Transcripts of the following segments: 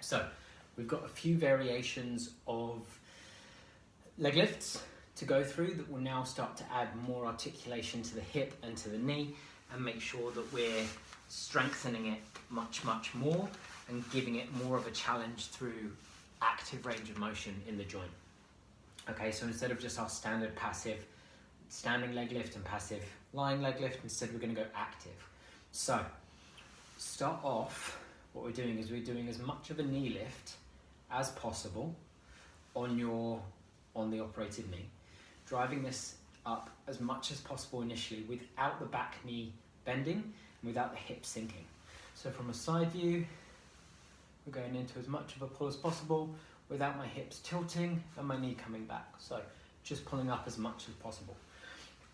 So we've got a few variations of leg lifts to go through that will now start to add more articulation to the hip and to the knee and make sure that we're strengthening it much more and giving it more of a challenge through active range of motion in the joint. Okay, so instead of just our standard passive standing leg lift and passive lying leg lift, instead we're going to go active. So start off, what we're doing is we're doing as much of a knee lift as possible on the operated knee, driving this up as much as possible initially without the back knee bending and without the hip sinking. So from a side view, we're going into as much of a pull as possible without my hips tilting and my knee coming back. So just pulling up as much as possible.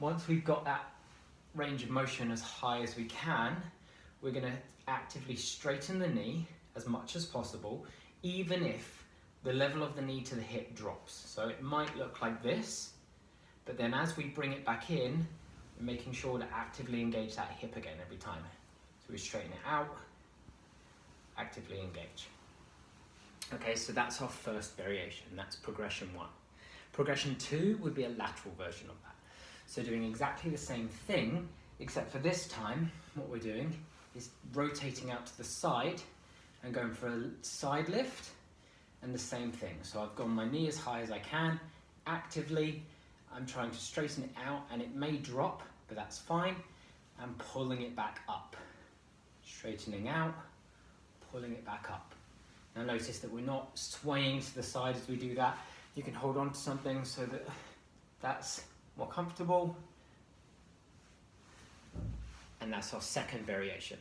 Once we've got that range of motion as high as we can, we're going to actively straighten the knee as much as possible, even if the level of the knee to the hip drops. So it might look like this, but then as we bring it back in, we're making sure to actively engage that hip again every time. So we straighten it out, actively engage. Okay, so that's our first variation. That's progression 1. Progression 2 would be a lateral version of that. So doing exactly the same thing, except for this time, what we're doing is rotating out to the side and going for a side lift and the same thing. So I've gone my knee as high as I can. Actively, I'm trying to straighten it out and it may drop, but that's fine. I'm pulling it back up. Straightening out, pulling it back up. Now notice that we're not swaying to the side as we do that. You can hold on to something so that that's more comfortable. And that's our second variation.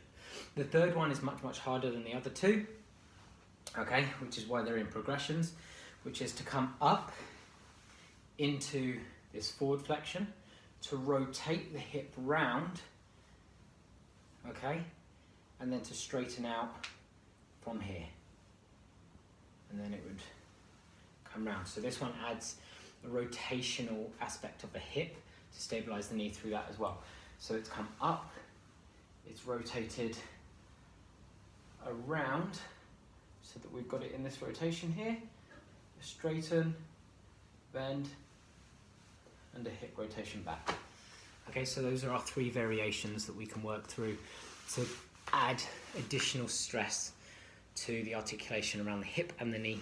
The third one is much harder than the other two, okay, which is why they're in progressions, which is to come up into this forward flexion, to rotate the hip round, okay, and then to straighten out from here. And then it would come round. So this one adds a rotational aspect of the hip to stabilize the knee through that as well. So it's come up, it's rotated around so that we've got it in this rotation here. Straighten, bend, and a hip rotation back. Okay, so those are our 3 variations that we can work through to add additional stress to the articulation around the hip and the knee.